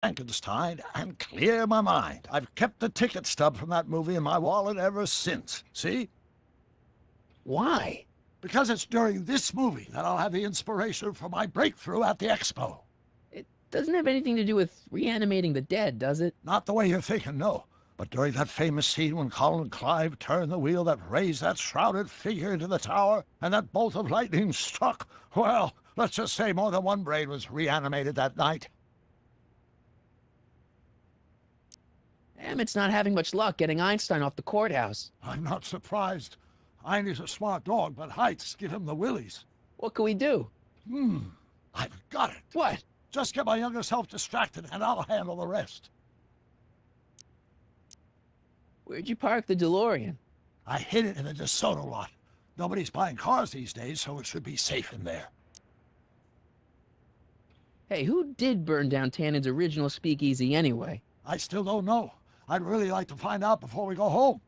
Frankenstein and clear my mind. I've kept the ticket stub from that movie in my wallet ever since. See? Why? Because it's during this movie that I'll have the inspiration for my breakthrough at the expo. It doesn't have anything to do with reanimating the dead, does it? Not the way you're thinking, no. But during that famous scene when Colin Clive turned the wheel that raised that shrouded figure into the tower, and that bolt of lightning struck, well, let's just say more than one brain was reanimated that night. Emmett's not having much luck getting Einstein off the courthouse. I'm not surprised. Einstein's a smart dog, but heights give him the willies. What can we do? I've got it. What? Just get my younger self distracted, and I'll handle the rest. Where'd you park the DeLorean? I hid it in the DeSoto lot. Nobody's buying cars these days, so it should be safe in there. Hey, who did burn down Tannen's original speakeasy anyway? I still don't know. I'd really like to find out before we go home.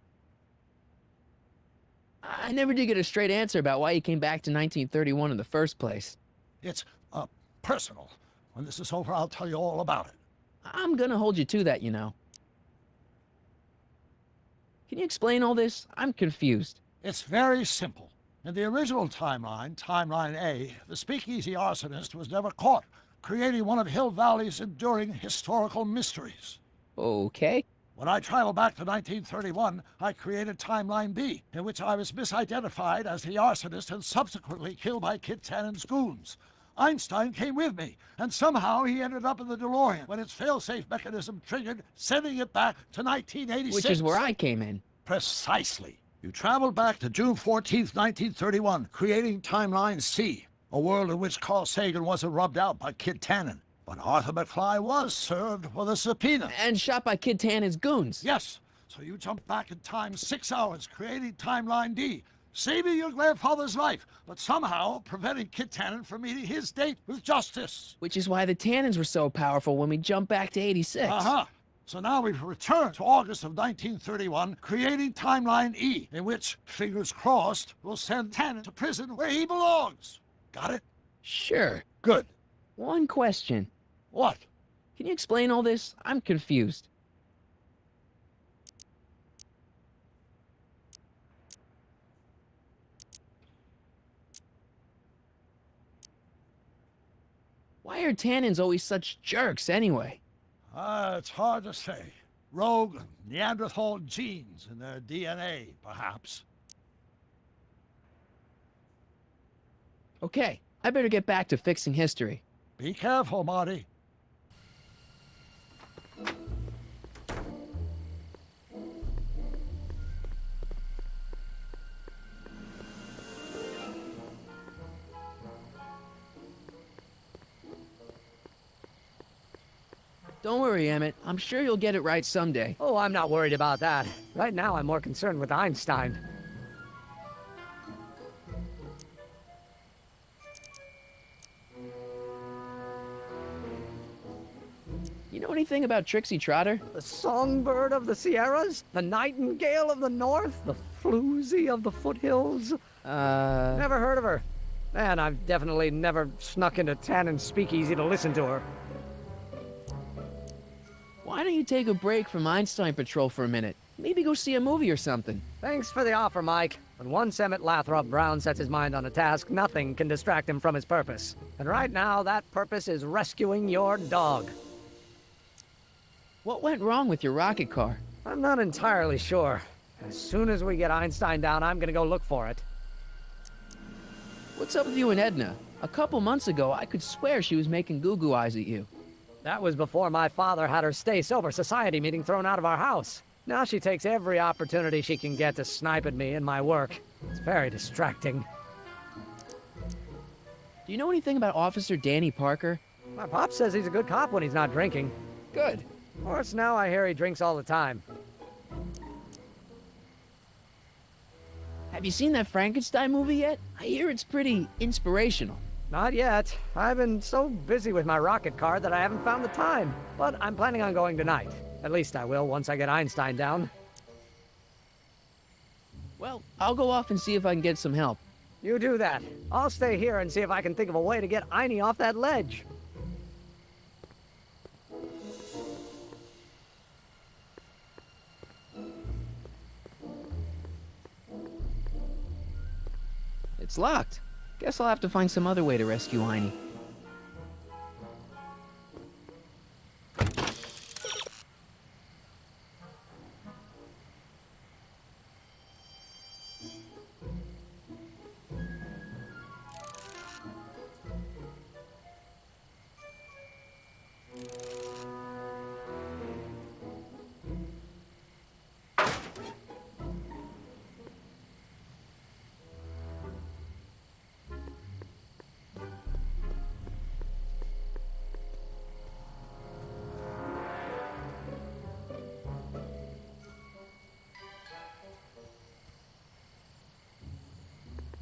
I never did get a straight answer about why he came back to 1931 in the first place. It's, personal. When this is over, I'll tell you all about it. I'm gonna hold you to that, you know. Can you explain all this? I'm confused. It's very simple. In the original timeline, Timeline A, the speakeasy arsonist was never caught, creating one of Hill Valley's enduring historical mysteries. Okay. When I traveled back to 1931, I created Timeline B, in which I was misidentified as the arsonist and subsequently killed by Kit Tannen's goons. Einstein came with me, and somehow he ended up in the DeLorean when its failsafe mechanism triggered, sending it back to 1986. Which is where I came in. Precisely. You traveled back to June 14th, 1931, creating Timeline C, a world in which Carl Sagan wasn't rubbed out by Kit Tannen. But Arthur McFly was served with a subpoena. And shot by Kid Tannen's goons. Yes, so you jumped back in time 6 hours, creating Timeline D, saving your grandfather's life, but somehow preventing Kit Tannen from meeting his date with justice. Which is why the Tannens were so powerful when we jumped back to 86. So now we've returned to August of 1931, creating Timeline E, in which, fingers crossed, we'll send Tannen to prison where he belongs. Got it? Sure. Good. One question. What? Can you explain all this? I'm confused. Why are Tannens always such jerks anyway? It's hard to say. Rogue Neanderthal genes in their DNA, perhaps. Okay, I better get back to fixing history. Be careful, Marty. Don't worry, Emmett. I'm sure you'll get it right someday. Oh, I'm not worried about that. Right now, I'm more concerned with Einstein. You know anything about Trixie Trotter? The songbird of the Sierras? The nightingale of the north? The floozy of the foothills? Never heard of her. And I've definitely never snuck into Tannen's speakeasy to listen to her. Why don't you take a break from Einstein Patrol for a minute? Maybe go see a movie or something. Thanks for the offer, Mike. When once Emmett Lathrop Brown sets his mind on a task, nothing can distract him from his purpose. And right now, that purpose is rescuing your dog. What went wrong with your rocket car? I'm not entirely sure. As soon as we get Einstein down, I'm gonna go look for it. What's up with you and Edna? A couple months ago, I could swear she was making goo-goo eyes at you. That was before my father had her Stay Sober Society meeting thrown out of our house. Now she takes every opportunity she can get to snipe at me and my work. It's very distracting. Do you know anything about Officer Danny Parker? My pop says he's a good cop when he's not drinking. Good. Of course, now I hear he drinks all the time. Have you seen that Frankenstein movie yet? I hear it's pretty inspirational. Not yet. I've been so busy with my rocket car that I haven't found the time. But I'm planning on going tonight. At least I will once I get Einstein down. Well, I'll go off and see if I can get some help. You do that. I'll stay here and see if I can think of a way to get Einie off that ledge. It's locked. Guess I'll have to find some other way to rescue Heine.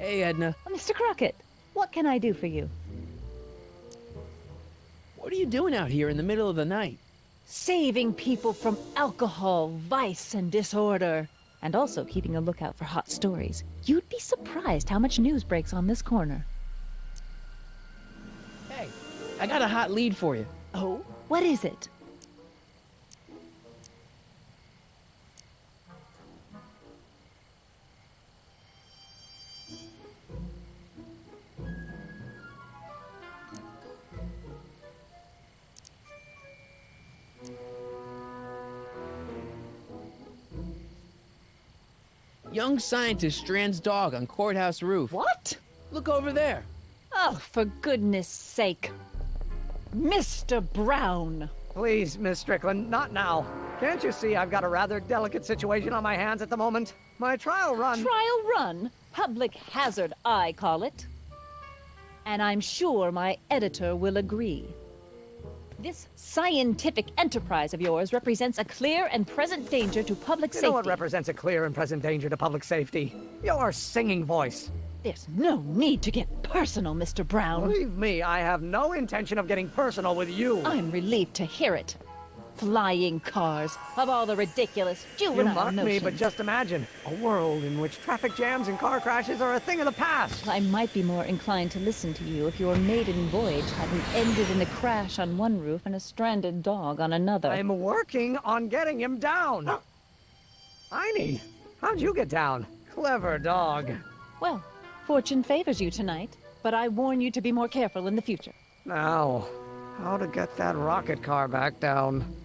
Hey, Edna. Mr. Crockett, what can I do for you? What are you doing out here in the middle of the night? Saving people from alcohol, vice, and disorder. And also keeping a lookout for hot stories. You'd be surprised how much news breaks on this corner. Hey, I got a hot lead for you. Oh? What is it? Young scientist strands dog on courthouse roof. What? Look over there. Oh, for goodness sake. Mr. Brown! Please, Miss Strickland, not now. Can't you see I've got a rather delicate situation on my hands at the moment? My trial run... Trial run? Public hazard, I call it. And I'm sure my editor will agree. This scientific enterprise of yours represents a clear and present danger to public safety. You know what represents a clear and present danger to public safety? Your singing voice. There's no need to get personal, Mr. Brown. Believe me, I have no intention of getting personal with you. I'm relieved to hear it. Flying cars, of all the ridiculous You juvenile mock me, notions. but just imagine. A world in which traffic jams and car crashes are a thing of the past. I might be more inclined to listen to you if your maiden voyage hadn't ended in a crash on one roof and a stranded dog on another. I'm working on getting him down. Heine, how'd you get down? Clever dog. Well, fortune favors you tonight, but I warn you to be more careful in the future. Now, how to get that rocket car back down?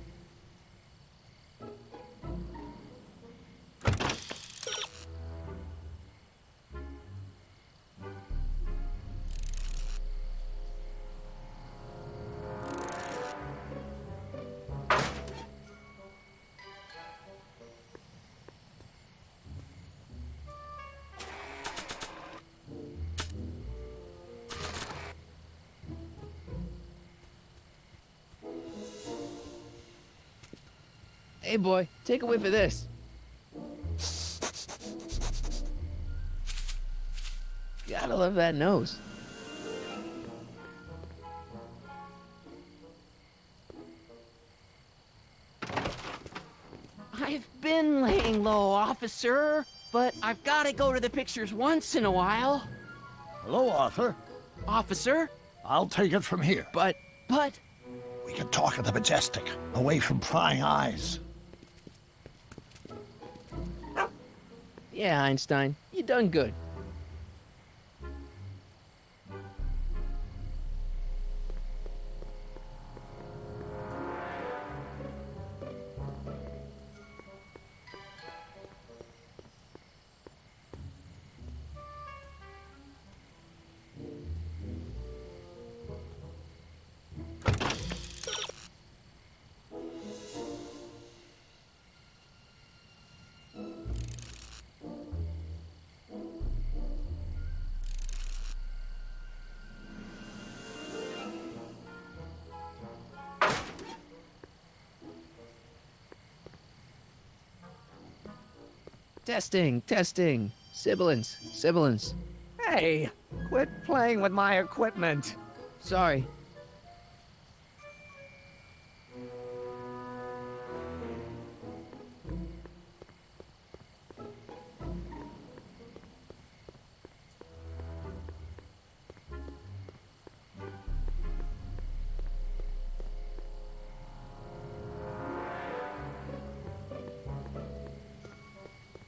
Hey, boy, take a whiff of this. Gotta love that nose. I've been laying low, officer, but I've gotta go to the pictures once in a while. Hello, Arthur. Officer? I'll take it from here. But... We can talk at the Majestic, away from prying eyes. Yeah, Einstein, you done good. Testing. Sibilance. Hey, quit playing with my equipment. Sorry.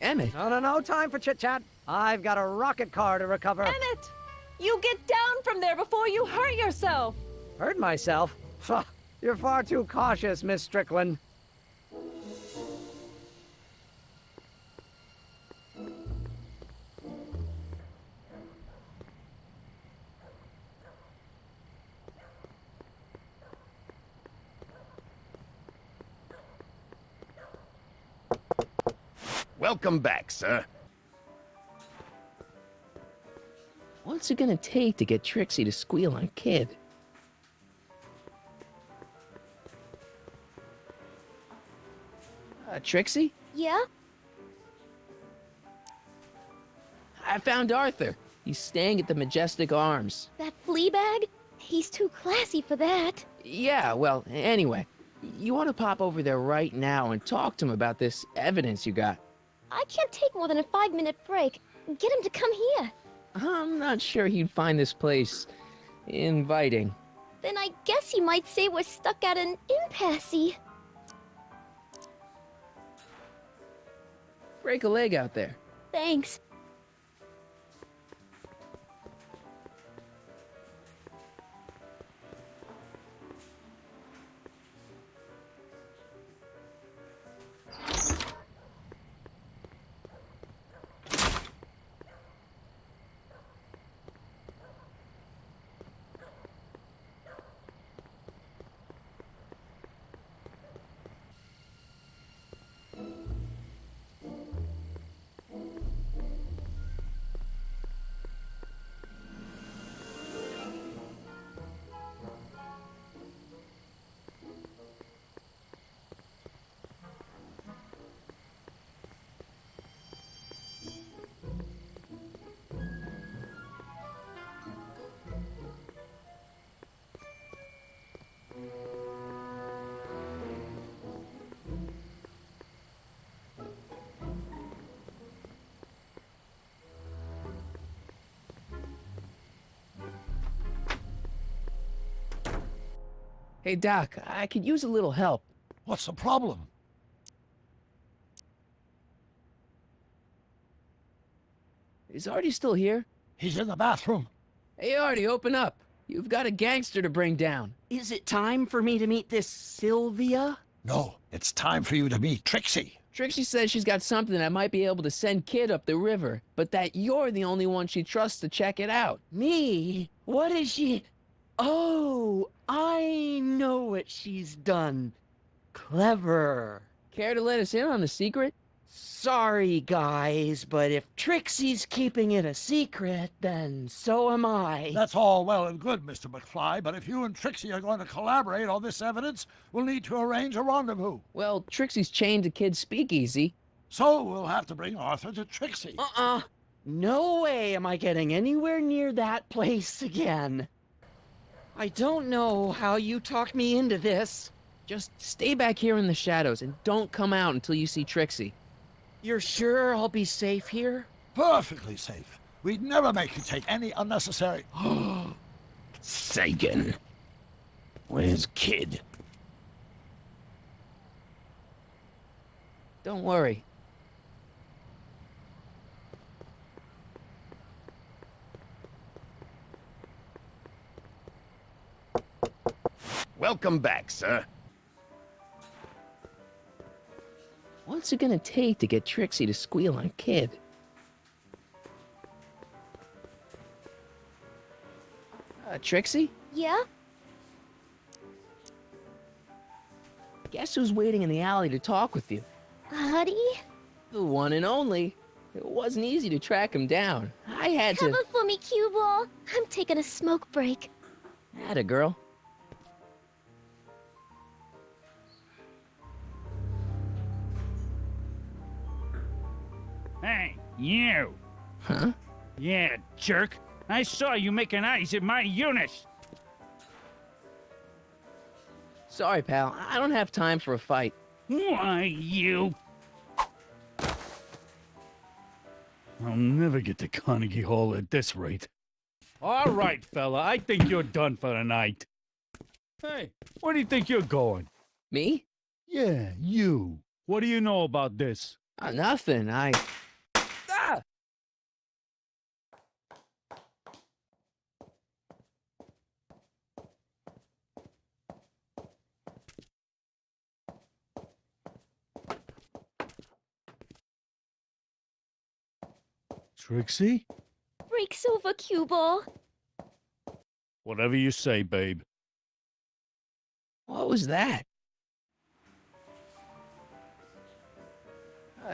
Emmett, No time for chit-chat. I've got a rocket car to recover. Emmett! You get down from there before you hurt yourself! Hurt myself? Pho, you're far too cautious, Miss Strickland. Welcome back, sir. What's it gonna take to get Trixie to squeal on Kid? Trixie? Yeah? I found Arthur. He's staying at the Majestic Arms. That flea bag? He's too classy for that. Yeah, well, anyway. You want to pop over there right now and talk to him about this evidence you got? I can't take more than a 5-minute break. Get him to come here. I'm not sure he'd find this place inviting. Then I guess he might say we're stuck at an impasse. Break a leg out there. Thanks. Hey, Doc, I could use a little help. What's the problem? Is Artie still here? He's in the bathroom. Hey, Artie, open up. You've got a gangster to bring down. Is it time for me to meet this Sylvia? No, it's time for you to meet Trixie. Trixie says she's got something that might be able to send Kid up the river, but that you're the only one she trusts to check it out. Me? What is she? Oh, I know what she's done. Clever. Care to let us in on the secret? Sorry, guys, but if Trixie's keeping it a secret, then so am I. That's all well and good, Mr. McFly, but if you and Trixie are going to collaborate on this evidence, we'll need to arrange a rendezvous. Well, Trixie's chained to Kid's speakeasy. So we'll have to bring Arthur to Trixie. No way am I getting anywhere near that place again. I don't know how you talked me into this. Just stay back here in the shadows and don't come out until you see Trixie. You're sure I'll be safe here? Perfectly safe. We'd never make you take any unnecessary... Sagan. Where's Kid? Don't worry. Welcome back, sir. What's it gonna take to get Trixie to squeal on Kid? Trixie? Yeah? Guess who's waiting in the alley to talk with you? Artie? The one and only. It wasn't easy to track him down. I had to... Cover for me, cue ball. I'm taking a smoke break. Atta girl. Hey, you! Huh? Yeah, jerk! I saw you making eyes at my unit! Sorry, pal. I don't have time for a fight. Why, you... I'll never get to Carnegie Hall at this rate. All right, fella, I think you're done for the night. Hey, where do you think you're going? Me? Yeah, you. What do you know about this? Nothing. Trixie? Breaks over, cue ball. Whatever you say, babe. What was that?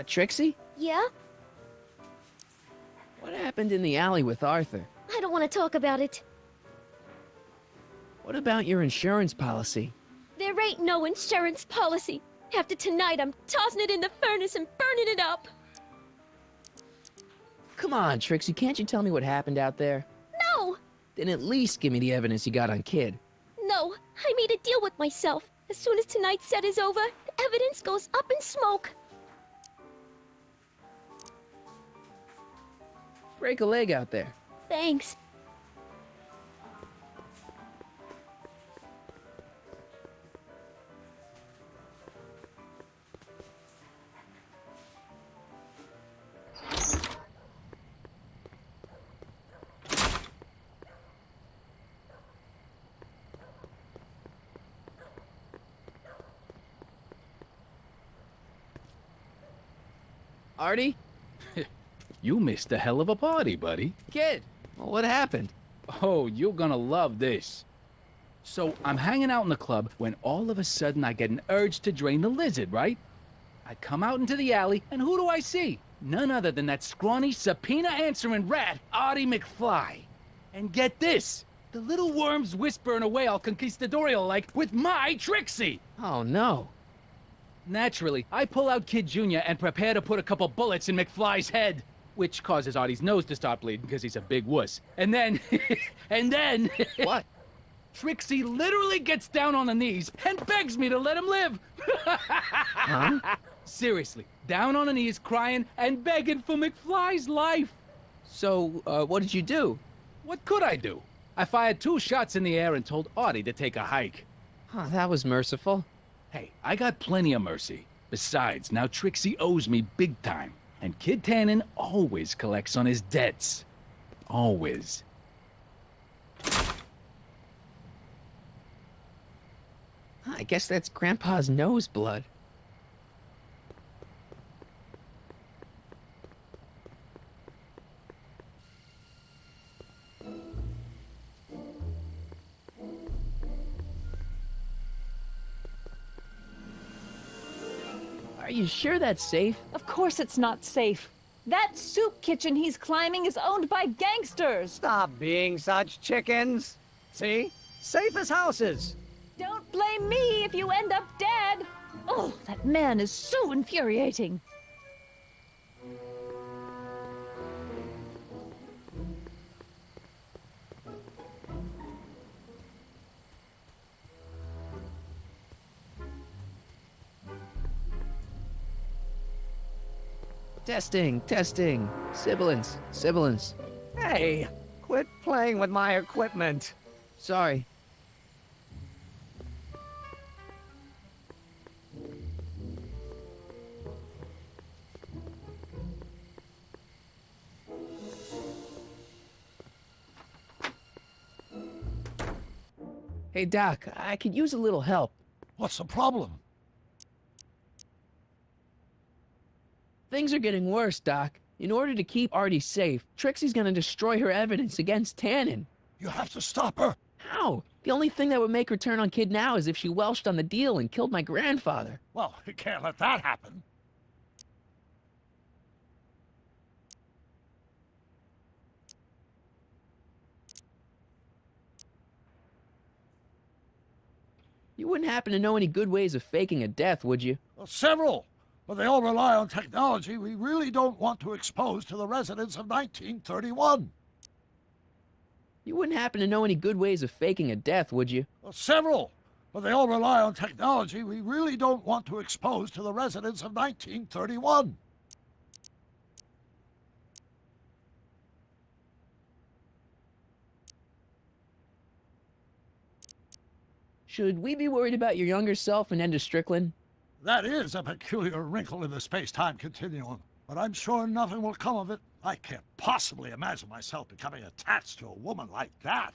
Trixie? Yeah? What happened in the alley with Arthur? I don't want to talk about it. What about your insurance policy? There ain't no insurance policy. After tonight, I'm tossing it in the furnace and burning it up. Come on, Trixie, can't you tell me what happened out there? No! Then at least give me the evidence you got on Kid. No, I made a deal with myself. As soon as tonight's set is over, the evidence goes up in smoke. Break a leg out there. Thanks. Artie? You missed a hell of a party, buddy. Kid! Well, what happened? Oh, you're gonna love this. So, I'm hanging out in the club when all of a sudden I get an urge to drain the lizard, right? I come out into the alley, and who do I see? None other than that scrawny, subpoena-answering rat, Artie McFly. And get this! The little worm's whispering away all conquistadorial-like with my Trixie! Oh, no. Naturally, I pull out Kid Jr. and prepare to put a couple bullets in McFly's head, which causes Artie's nose to start bleeding because he's a big wuss. And then, What? Trixie literally gets down on her knees and begs me to let him live. Huh? Seriously, down on her knees, crying and begging for McFly's life. So, what did you do? What could I do? I fired 2 shots in the air and told Artie to take a hike. Oh, that was merciful. Hey, I got plenty of mercy. Besides, now Trixie owes me big time. And Kid Tannen always collects on his debts. Always. I guess that's Grandpa's nose blood. Are you sure that's safe? Of course it's not safe. That soup kitchen he's climbing is owned by gangsters. Stop being such chickens. See? Safe as houses. Don't blame me if you end up dead. Oh, that man is so infuriating. Testing, testing. Sibilance, sibilance. Hey, quit playing with my equipment. Sorry. Hey, Doc, I could use a little help. What's the problem? Things are getting worse, Doc. In order to keep Artie safe, Trixie's gonna destroy her evidence against Tannen. You have to stop her. How? The only thing that would make her turn on Kid now is if she welched on the deal and killed my grandfather. Well, you can't let that happen. You wouldn't happen to know any good ways of faking a death, would you? Well, several, but they all rely on technology we really don't want to expose to the residents of 1931. You wouldn't happen to know any good ways of faking a death, would you? Well, several, but they all rely on technology we really don't want to expose to the residents of 1931. Should we be worried about your younger self and Enda Strickland? That is a peculiar wrinkle in the space-time continuum, but I'm sure nothing will come of it. I can't possibly imagine myself becoming attached to a woman like that.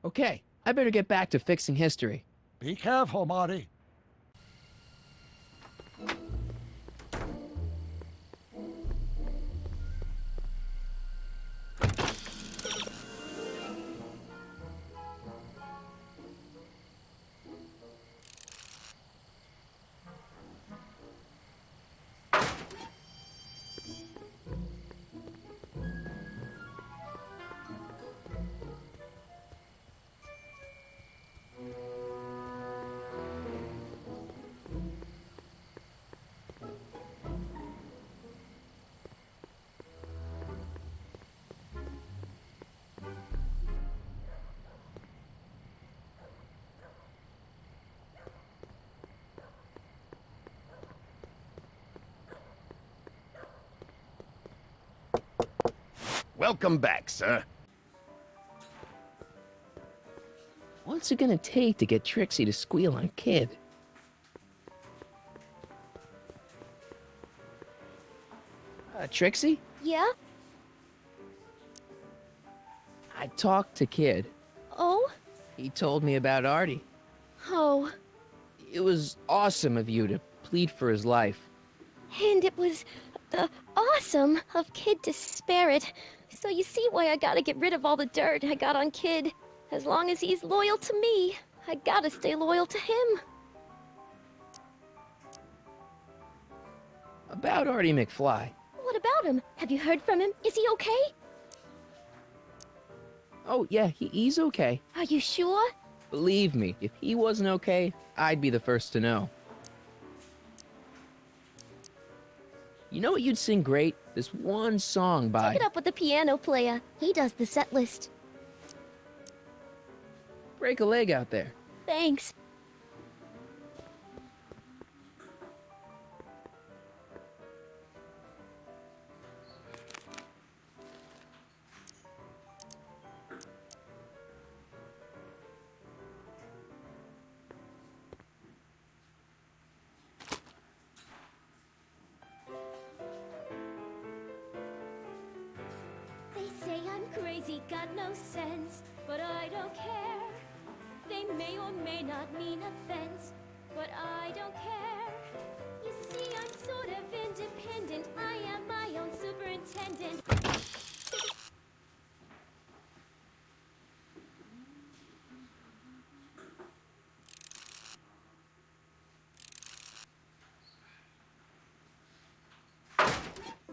Okay, I better get back to fixing history. Be careful, Marty. Welcome back, sir. What's it gonna take to get Trixie to squeal on Kid? Trixie? Yeah? I talked to Kid. Oh? He told me about Artie. Oh. It was awesome of you to plead for his life. And it was awesome of Kid to spare it. So you see why I gotta get rid of all the dirt I got on Kid. As long as he's loyal to me, I gotta stay loyal to him. About Artie McFly. What about him? Have you heard from him? Is he okay? Oh, yeah, he's okay. Are you sure? Believe me, if he wasn't okay, I'd be the first to know. You know what you'd sing great? This one song by... Take it up with the piano player. He does the set list. Break a leg out there. Thanks. They say I'm crazy, got no sense, but I don't care. They may or may not mean offense, but I don't care. You see, I'm sort of independent. I am my own superintendent.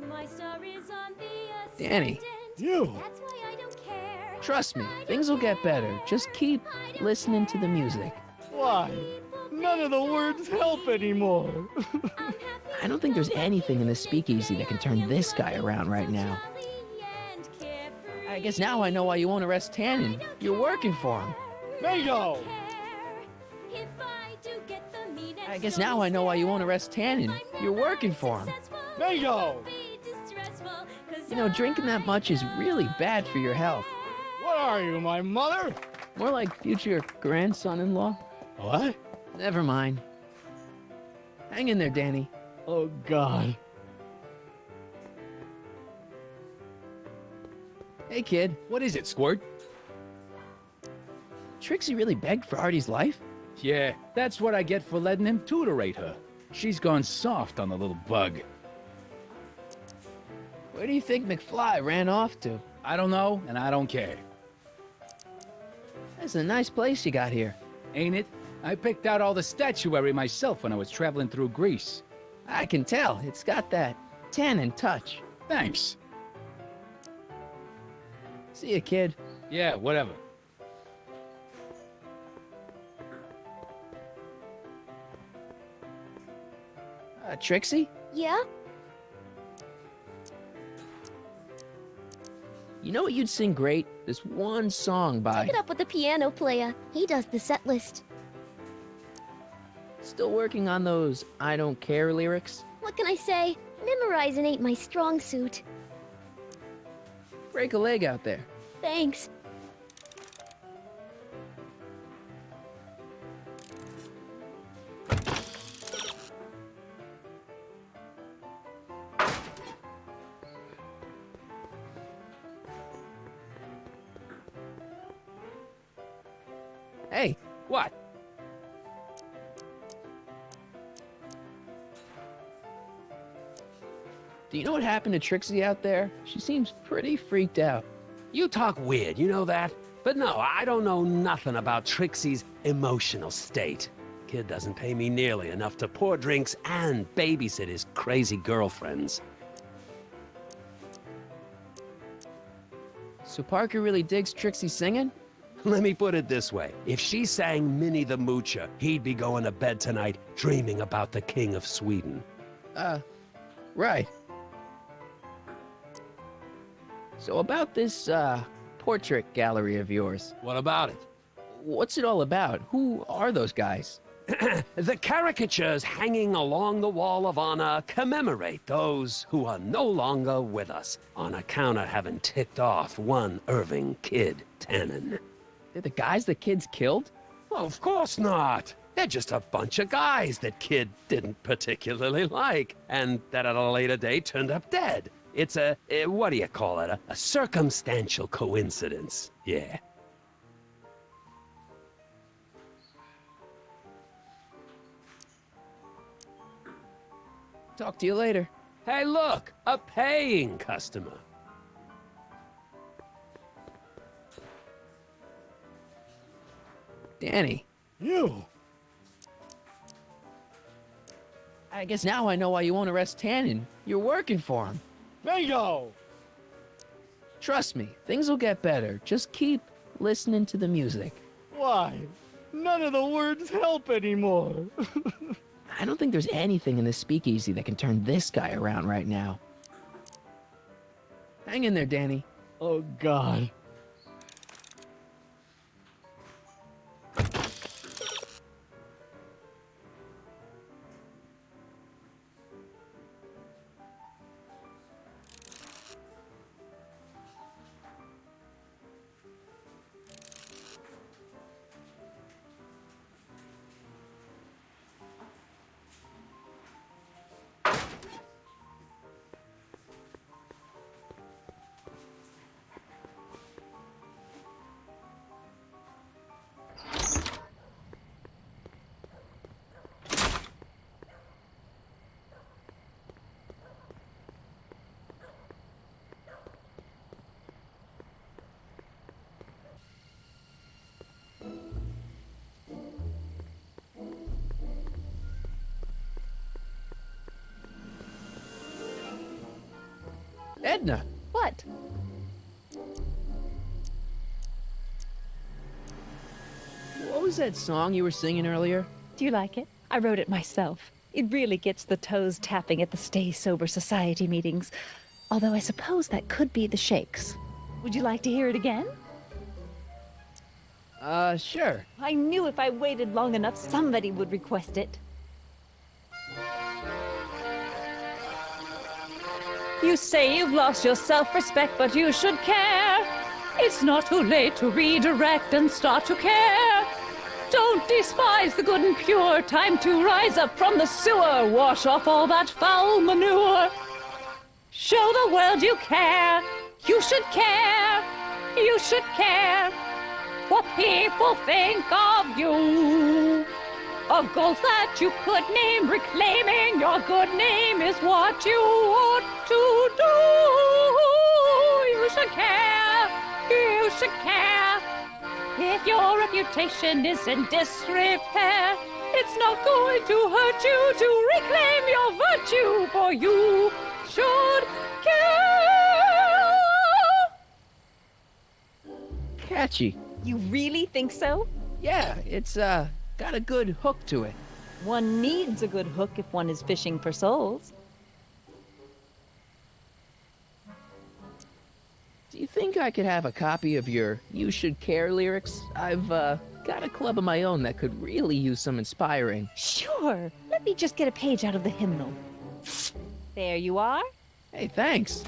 My star is on the Danny. You. That's why I don't care. Trust me, things will get better. Just keep listening to the music. Why? None of the words help anymore. I don't think there's anything in this speakeasy that can turn this guy around right now. I guess now I know why you won't arrest Tannen. You're working for him. Bingo! I guess now I know why you won't arrest Tannen. You're working for him. Bingo! You know, drinking that much is really bad for your health. What are you, my mother? More like future grandson-in-law. What? Never mind. Hang in there, Danny. Oh, God. Hey, kid. What is it, Squirt? Trixie really begged for Artie's life? Yeah, that's what I get for letting him tutorate her. She's gone soft on the little bug. Where do you think McFly ran off to? I don't know, and I don't care. That's a nice place you got here. Ain't it? I picked out all the statuary myself when I was traveling through Greece. I can tell. It's got that Tannen touch. Thanks. See ya, kid. Yeah, whatever. Trixie? Yeah? You know what you'd sing great? This one song by... Take it up with the piano player. He does the set list. Still working on those I don't care lyrics? What can I say? Memorizing ain't my strong suit. Break a leg out there. Thanks. Hey, What? do you know what happened to Trixie out there? She seems pretty freaked out. You talk weird, you know that? But no, I don't know nothing about Trixie's emotional state. Kid doesn't pay me nearly enough to pour drinks and babysit his crazy girlfriends. So Parker really digs Trixie singing? Let me put it this way. If she sang Minnie the Moocher, he'd be going to bed tonight dreaming about the King of Sweden. Right. So about this, portrait gallery of yours. What about it? What's it all about? Who are those guys? The caricatures hanging along the wall of honor commemorate those who are no longer with us on account of having ticked off one Irving Kid Tannen. They're the guys the kids killed? Well, of course not. They're just a bunch of guys that Kid didn't particularly like, and that at a later date turned up dead. It's what do you call it? A circumstantial coincidence. Yeah. Talk to you later. Hey, look, a paying customer. Danny. You? I guess now I know why you won't arrest Tannen. You're working for him. Bingo! Trust me, things will get better. Just keep listening to the music. Why? None of the words help anymore. I don't think there's anything in this speakeasy that can turn this guy around right now. Hang in there, Danny. Oh, God. Edna! What? What was that song you were singing earlier? Do you like it? I wrote it myself. It really gets the toes tapping at the Stay Sober Society meetings. Although I suppose that could be the Shakes. Would you like to hear it again? Sure. I knew if I waited long enough, somebody would request it. You say you've lost your self-respect, but you should care. It's not too late to redirect and start to care. Don't despise the good and pure. Time to rise up from the sewer. Wash off all that foul manure. Show the world you care. You should care. You should care what people think of you. Of goals that you could name, reclaiming your good name is what you ought to do. You should care, you should care. If your reputation is in disrepair, it's not going to hurt you to reclaim your virtue, for you should care. Catchy. You really think so? Yeah, it's, got a good hook to it. One needs a good hook if one is fishing for souls. Do you think I could have a copy of your You Should Care lyrics? I've, got a club of my own that could really use some inspiring. Sure. Let me just get a page out of the hymnal. There you are. Hey, thanks.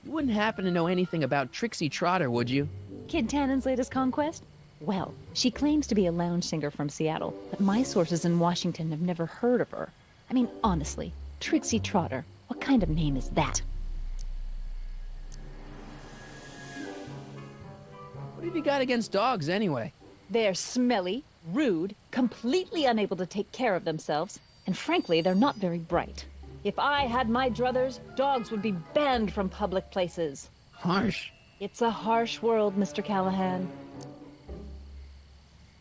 You wouldn't happen to know anything about Trixie Trotter, would you? Kid Tannen's latest conquest? Well, she claims to be a lounge singer from Seattle, but my sources in Washington have never heard of her. I mean, honestly, Trixie Trotter, what kind of name is that? What have you got against dogs, anyway? They're smelly, rude, completely unable to take care of themselves, and frankly, they're not very bright. If I had my druthers, dogs would be banned from public places. Harsh. It's a harsh world, Mr. Callahan.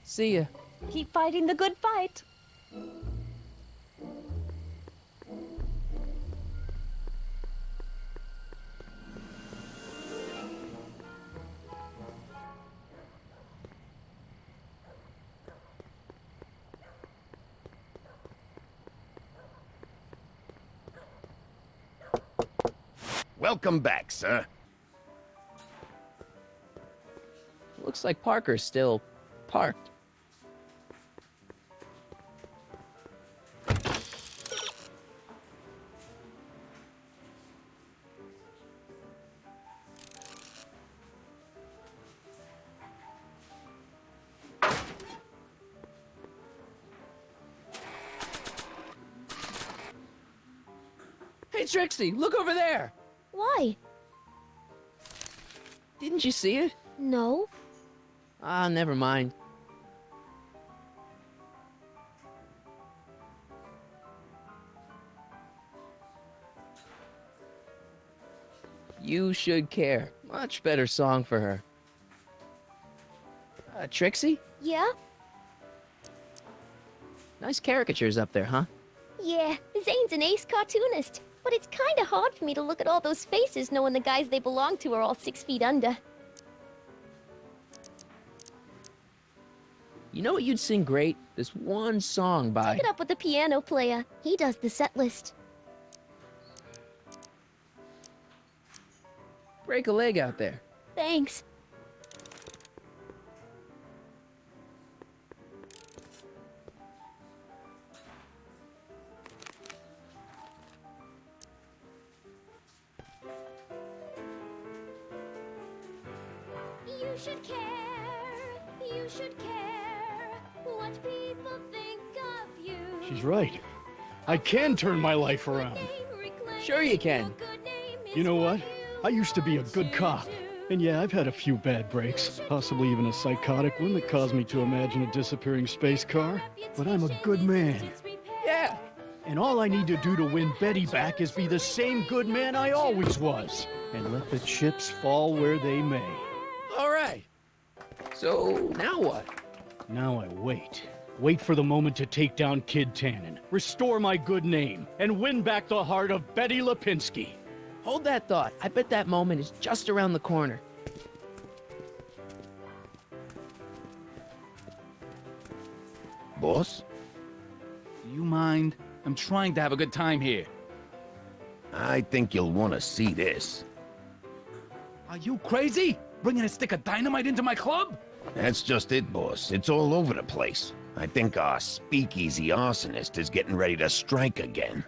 See ya. Keep fighting the good fight. Welcome back, sir. Looks like Parker's still parked. Hey, Trixie, look over there! Why? Didn't you see it? No. Ah, never mind. You Should Care. Much better song for her. Trixie? Yeah? Nice caricatures up there, huh? Yeah, Zane's an ace cartoonist. But it's kinda hard for me to look at all those faces knowing the guys they belong to are all 6 feet under. You know what you'd sing great? This one song by... Take it up with the piano player. He does the set list. Break a leg out there. Thanks. You should care, you should care what people think of you. She's right. I can turn my life around. Sure you can. You know what? I used to be a good cop. And yeah, I've had a few bad breaks, possibly even a psychotic one that caused me to imagine a disappearing space car. But I'm a good man. Yeah! And all I need to do to win Betty back is be the same good man I always was. And let the chips fall where they may. All right. So, now what? Now I wait. Wait for the moment to take down Kid Tannen, restore my good name, and win back the heart of Betty Lipinski. Hold that thought. I bet that moment is just around the corner. Boss? Do you mind? I'm trying to have a good time here. I think you'll want to see this. Are you crazy? Bringing a stick of dynamite into my club? That's just it, boss. It's all over the place. I think our speakeasy arsonist is getting ready to strike again.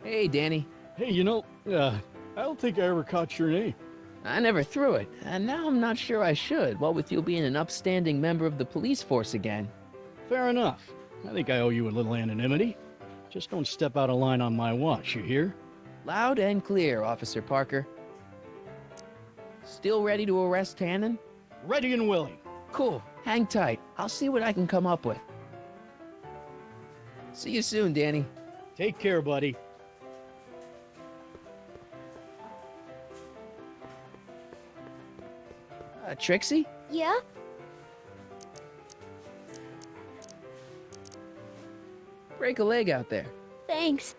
Hey, Danny. Hey, I don't think I ever caught your name. I never threw it, and now I'm not sure I should, what with you being an upstanding member of the police force again. Fair enough. I think I owe you a little anonymity. Just don't step out of line on my watch, you hear? Loud and clear, Officer Parker. Still ready to arrest Tannen? Ready and willing. Cool. Hang tight. I'll see what I can come up with. See you soon, Danny. Take care, buddy. Trixie? Yeah? Break a leg out there. Thanks.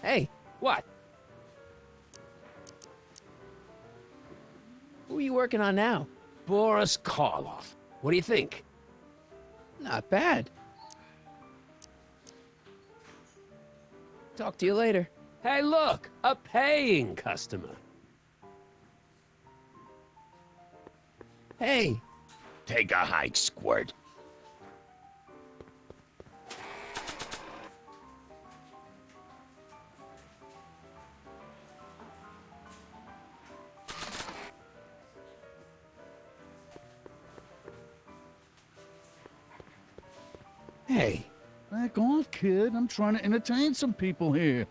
Hey, What? who are you working on now? Boris Karloff. What do you think? Not bad. Talk to you later. Hey, look, a paying customer. Hey, Take a hike, Squirt. Hey, back off, kid. I'm trying to entertain some people here.